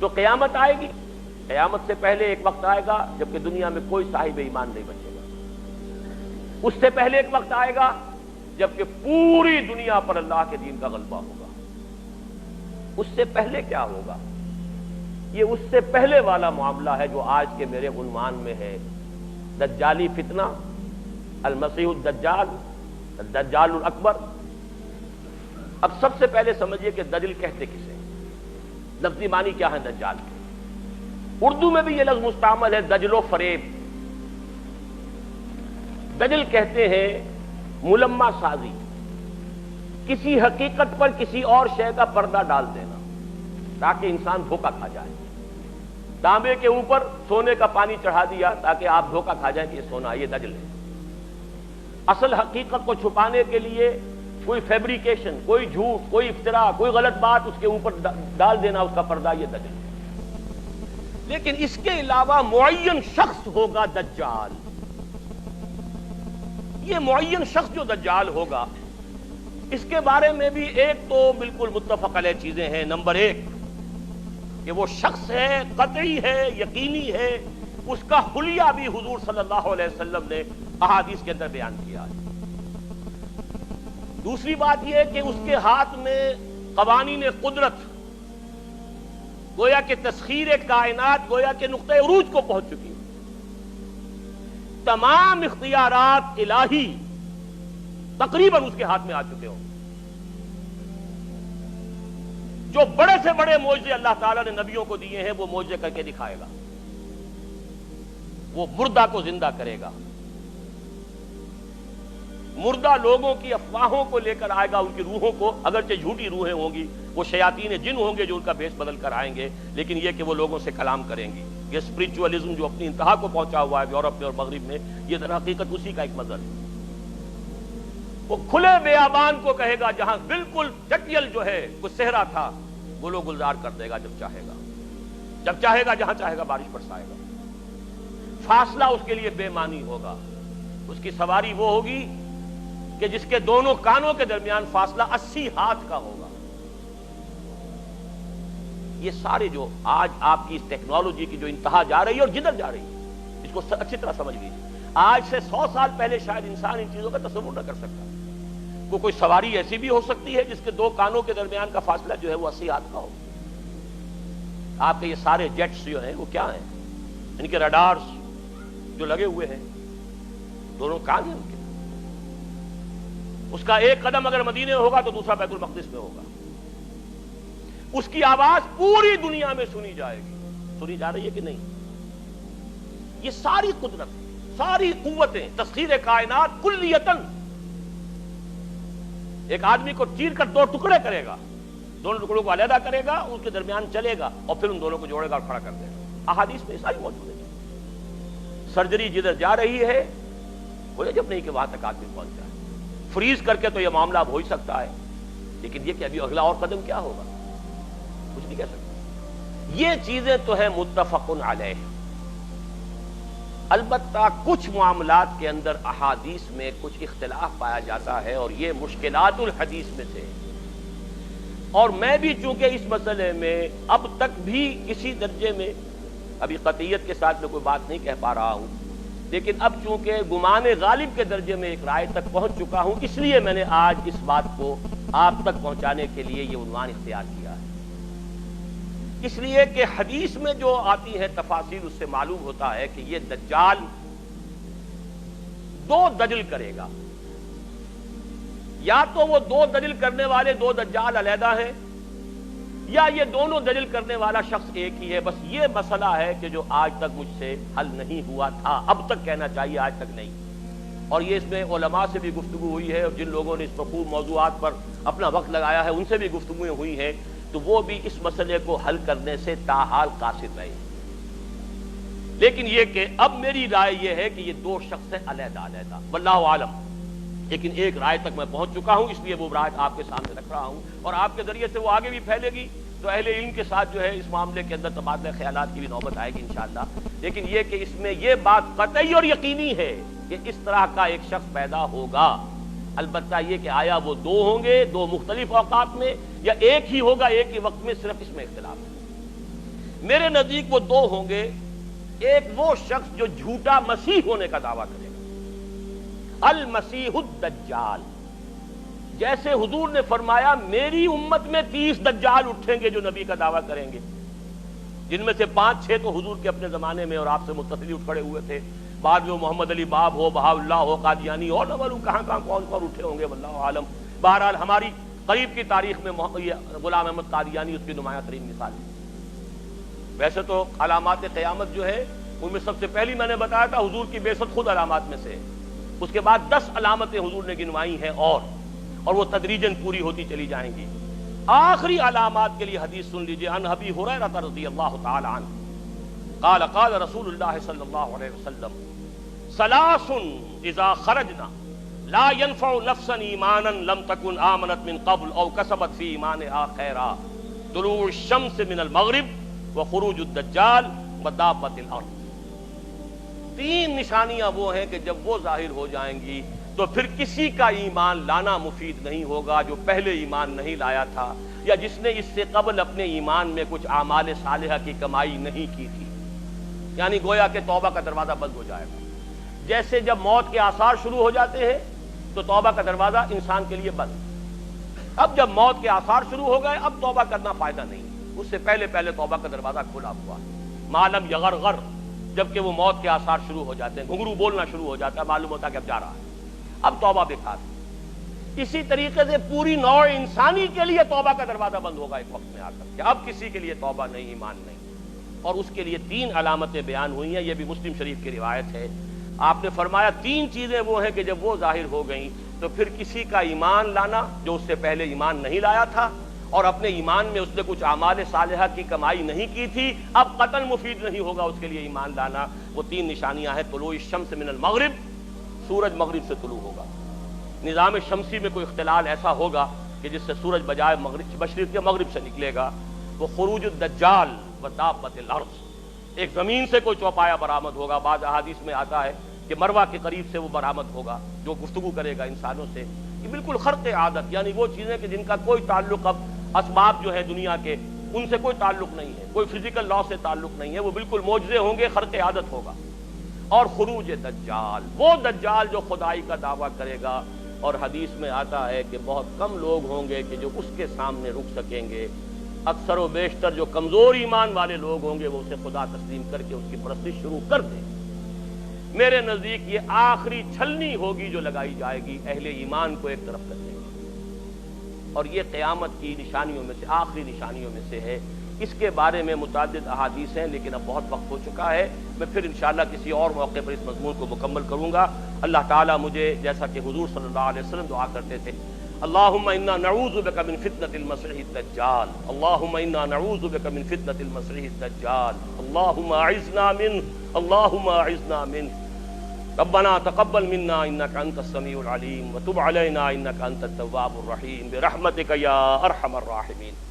تو قیامت آئے گی، قیامت سے پہلے ایک وقت آئے گا جبکہ دنیا میں کوئی صاحب ایمان نہیں بچے گا، اس سے پہلے ایک وقت آئے گا جبکہ پوری دنیا پر اللہ کے دین کا غلبہ ہوگا۔ اس سے پہلے کیا ہوگا؟ یہ اس سے پہلے والا معاملہ ہے جو آج کے میرے عنوان میں ہے، دجالی فتنہ، المسیح الدجال، الدجال الاکبر۔ اب سب سے پہلے سمجھیے کہ دجل کہتے کسے، لفظی معنی کیا ہے دجال کے؟ اردو میں بھی یہ لفظ مستعمل ہے، دجل و فریب۔ دجل کہتے ہیں ملمہ سازی، کسی حقیقت پر کسی اور شے کا پردہ ڈال دینا تاکہ انسان دھوکہ کھا جائے۔ تانبے کے اوپر سونے کا پانی چڑھا دیا تاکہ آپ دھوکہ کھا جائیں کہ یہ سونا، یہ دجل ہے۔ اصل حقیقت کو چھپانے کے لیے کوئی فیبریکیشن، کوئی جھوٹ، کوئی افتراء، کوئی غلط بات اس کے اوپر ڈال دینا، اس کا پردہ، یہ دجل ہے۔ لیکن اس کے علاوہ معین شخص ہوگا دجال۔ یہ معین شخص جو دجال ہوگا، اس کے بارے میں بھی ایک تو بالکل متفق علیہ چیزیں ہیں۔ نمبر ایک کہ وہ شخص ہے، قطعی ہے، یقینی ہے، اس کا حلیہ بھی حضور صلی اللہ علیہ وسلم نے احادیث کے اندر بیان کیا ہے۔ دوسری بات یہ کہ اس کے ہاتھ میں قوانین قدرت، گویا کہ تسخیر کائنات، گویا کہ نقطہ عروج کو پہنچ چکی ہے۔ تمام اختیارات الہی تقریباً اس کے ہاتھ میں آ چکے ہوں۔ جو بڑے سے بڑے معجزے اللہ تعالیٰ نے نبیوں کو دیے ہیں وہ معجزے کر کے دکھائے گا۔ وہ مردہ کو زندہ کرے گا، مردہ لوگوں کی افواہوں کو لے کر آئے گا، ان کی روحوں کو، اگرچہ جھوٹی روحیں ہوں گی، وہ شیاطین جن ہوں گے جو ان کا بھیس بدل کر آئیں گے، لیکن یہ کہ وہ لوگوں سے کلام کریں گی۔ یہ اسپرچولیزم جو اپنی انتہا کو پہنچا ہوا ہے یورپ میں اور مغرب میں، یہ در حقیقت اسی کا ایک مظہر ہے۔ وہ کھلے بیابان کو کہے گا جہاں بالکل چٹیل جو ہے وہ صحرا تھا، وہ لوگ گلزار کر دے گا جب چاہے گا، جب چاہے گا، جہاں چاہے گا بارش برسائے گا۔ فاصلہ اس کے لیے بے معنی ہوگا۔ اس کی سواری وہ ہوگی کہ جس کے دونوں کانوں کے درمیان فاصلہ 80 ہاتھ کا ہوگا۔ یہ سارے جو آج آپ کی اس ٹیکنالوجی کی جو انتہا جا رہی ہے اور جدھر جا رہی ہے، اس کو اچھی طرح سمجھ لیجیے۔ آج سے 100 سال پہلے شاید انسان ان چیزوں کا تصور نہ کر سکتا۔ کوئی سواری ایسی بھی ہو سکتی ہے جس کے دو کانوں کے درمیان کا فاصلہ جو ہے وہ 80 ہاتھ کا ہو۔ آپ کے یہ سارے جیٹس جو ہیں وہ کیا ہیں؟ ان کے رڈارز جو لگے ہوئے ہیں، دونوں کان ہیں ان کے۔ اس کا ایک قدم اگر مدینے میں ہوگا تو دوسرا بیت المقدس میں ہوگا۔ اس کی آواز پوری دنیا میں سنی جائے گی۔ سنی جا رہی ہے کہ نہیں؟ یہ ساری قدرت، ساری قوتیں، تسخیر کائنات کلیتاً ایک آدمی کو چیر کر 2 ٹکڑے کرے گا، دونوں ٹکڑوں کو علیحدہ کرے گا، اس کے درمیان چلے گا اور پھر ان دونوں کو جوڑے گا اور کھڑا کر دے گا۔ احادیث میں ساری موجود ہے۔ سرجری جدھر جا رہی ہے وہ جب نہیں کہ وہاں تک آدمی پہنچ جائے۔ فریز کر کے تو یہ معاملہ اب ہو ہی سکتا ہے، لیکن یہ کہ ابھی اگلا اور قدم کیا ہوگا کچھ نہیں کہہ سکتے۔ یہ چیزیں تو ہیں متفق علیہ۔ البتہ کچھ معاملات کے اندر احادیث میں کچھ اختلاف پایا جاتا ہے اور یہ مشکلات الحدیث میں سے، اور میں بھی چونکہ اس مسئلے میں اب تک بھی کسی درجے میں، ابھی قطعیت کے ساتھ میں کوئی بات نہیں کہہ پا رہا ہوں، لیکن اب چونکہ گمان غالب کے درجے میں ایک رائے تک پہنچ چکا ہوں، اس لیے میں نے آج اس بات کو آپ تک پہنچانے کے لیے یہ عنوان اختیار کیا ہے۔ اس لیے کہ حدیث میں جو آتی ہے تفاصیل، اس سے معلوم ہوتا ہے کہ یہ دجال 2 دجل کرے گا۔ یا تو وہ 2 دجل کرنے والے 2 دجال علیحدہ ہیں، یا یہ دونوں دجل کرنے والا شخص ایک ہی ہے۔ بس یہ مسئلہ ہے کہ جو آج تک مجھ سے حل نہیں ہوا تھا، اب تک کہنا چاہیے آج تک نہیں۔ اور یہ اس میں علماء سے بھی گفتگو ہوئی ہے، اور جن لوگوں نے اس پر خوب موضوعات پر اپنا وقت لگایا ہے ان سے بھی گفتگویں ہوئی ہیں، تو وہ بھی اس مسئلے کو حل کرنے سے تاحال قاصر رہے۔ لیکن یہ کہ اب میری رائے یہ ہے کہ یہ 2 شخص ہیں علیحدہ علیحدہ، واللہ عالم۔ لیکن ایک رائے تک میں پہنچ چکا ہوں، اس لیے وہ رائے آپ کے سامنے رکھ رہا ہوں، اور آپ کے ذریعے سے وہ آگے بھی پھیلے گی تو اہل علم کے ساتھ جو ہے اس معاملے کے اندر تبادلہ خیالات کی بھی نوبت آئے گی انشاءاللہ۔ لیکن یہ کہ اس میں یہ بات قطعی اور یقینی ہے کہ اس طرح کا ایک شخص پیدا ہوگا۔ البتہ یہ کہ آیا وہ 2 ہوں گے 2 مختلف اوقات میں، یا ایک ہی ہوگا ایک ہی وقت میں، صرف اس میں اختلاف ہے۔ میرے نزدیک وہ دو ہوں گے، ایک وہ شخص جو جھوٹا مسیح ہونے کا دعویٰ کرے گا، المسیح الدجال، جیسے حضور نے فرمایا میری امت میں 30 دجال اٹھیں گے جو نبی کا دعویٰ کریں گے، جن میں سے 5-6 تو حضور کے اپنے زمانے میں اور آپ سے متصل اٹھ کھڑے ہوئے تھے، بعد میں محمد علی باب ہو، بہاء اللہ ہو، قادیانی اور نہ معلوم کہاں کون اٹھے ہوں گے، واللہ عالم۔ بہرحال ہماری قریب کی تاریخ میں غلام احمد قادیانی اس کی نمایاں ترین مثال ہے۔ ویسے تو علامات قیامت جو ہے ان میں سب سے پہلی میں نے بتایا تھا حضور کی بعثت خود علامات میں سے ہے، اس کے بعد 10 علامتیں حضور نے گنوائی ہیں اور وہ تدریجاً پوری ہوتی چلی جائیں گی۔ آخری علامات کے لیے حدیث سن لیجئے، عن ابی ہریرہ رضی اللہ تعالی عنہ قال قال رسول اللہ صلی اللہ علیہ وسلم ثلاث اذا خرجنا لا ينفع نفسا ایمانا لم تكن آمنت من قبل او کسبت فی ایمانها خیرا، طلوع الشمس من المغرب وخروج الدجال ودابۃ الارض۔ 3 نشانیاں وہ ہیں کہ جب وہ ظاہر ہو جائیں گی تو پھر کسی کا ایمان لانا مفید نہیں ہوگا جو پہلے ایمان نہیں لایا تھا یا جس نے اس سے قبل اپنے ایمان میں کچھ اعمال صالحہ کی کمائی نہیں کی تھی، یعنی گویا کہ توبہ کا دروازہ بند ہو جائے گا۔ جیسے جب موت کے آثار شروع ہو جاتے ہیں تو توبہ کا دروازہ انسان کے لیے بند، اب جب موت کے آثار شروع ہو گئے اب توبہ کرنا فائدہ نہیں، اس سے پہلے توبہ کا دروازہ کھلا ہوا، معلوم یغرغر، جبکہ وہ موت کے آثار شروع ہو جاتے ہیں، گھنگرو بولنا شروع ہو جاتا ہے، معلوم ہوتا ہے کہ اب جا رہا ہے، اب توبہ بیکار ہے۔ اسی طریقے سے پوری نوع انسانی کے لیے توبہ کا دروازہ بند ہوگا ایک وقت میں آ کر کہ اب کسی کے لیے توبہ نہیں، ایمان نہیں، اور اس کے لیے 3 علامتیں بیان ہوئی ہیں، یہ بھی مسلم شریف کی روایت ہے۔ آپ نے فرمایا 3 چیزیں وہ ہیں کہ جب وہ ظاہر ہو گئیں تو پھر کسی کا ایمان لانا جو اس سے پہلے ایمان نہیں لایا تھا اور اپنے ایمان میں اس نے کچھ اعمال صالحہ کی کمائی نہیں کی تھی، اب قطعاً مفید نہیں ہوگا اس کے لیے ایمان لانا۔ وہ 3 نشانیاں ہیں، طلوع الشمس من المغرب، سورج مغرب سے طلوع ہوگا، نظام شمسی میں کوئی اختلال ایسا ہوگا کہ جس سے سورج بجائے مشرق کے مغرب سے نکلے گا، وہ خروج الدجال ودابۃ الارض، ایک زمین سے کوئی چوپایا برآمد ہوگا، بعض احادیث میں آتا ہے کہ مروہ کے قریب سے وہ برآمد ہوگا جو گفتگو کرے گا انسانوں سے، یہ بالکل خرق عادت، یعنی وہ چیزیں کہ جن کا کوئی تعلق اب اسباب جو ہے دنیا کے ان سے کوئی تعلق نہیں ہے، کوئی فزیکل لا سے تعلق نہیں ہے، وہ بالکل معجزے ہوں گے، خرق عادت ہوگا۔ اور خروج دجال، وہ دجال جو خدائی کا دعویٰ کرے گا، اور حدیث میں آتا ہے کہ بہت کم لوگ ہوں گے کہ جو اس کے سامنے رک سکیں گے، اکثر و بیشتر جو کمزور ایمان والے لوگ ہوں گے وہ اسے خدا تسلیم کر کے اس کی پرستش شروع کر دیں۔ میرے نزدیک یہ آخری چھلنی ہوگی جو لگائی جائے گی اہل ایمان کو ایک طرف کرنے کی، اور یہ قیامت کی نشانیوں میں سے آخری نشانیوں میں سے ہے۔ اس کے بارے میں متعدد احادیث ہیں لیکن اب بہت وقت ہو چکا ہے، میں پھر انشاءاللہ کسی اور موقع پر اس مضمون کو مکمل کروں گا۔ اللہ تعالیٰ مجھے جیسا کہ حضور صلی اللہ علیہ وسلم دعا کرتے تھے، اللہم انا نعوذ بک من فتنة المسیح الدجال، اللہم انا نعوذ بک من فتنة المسیح الدجال، اللہم اعذنا منہ، اللہم اعذنا منہ، ربنا تقبل منا انك انت السميع العليم وتب علينا انك انت التواب الرحيم برحمتك يا ارحم الراحمين۔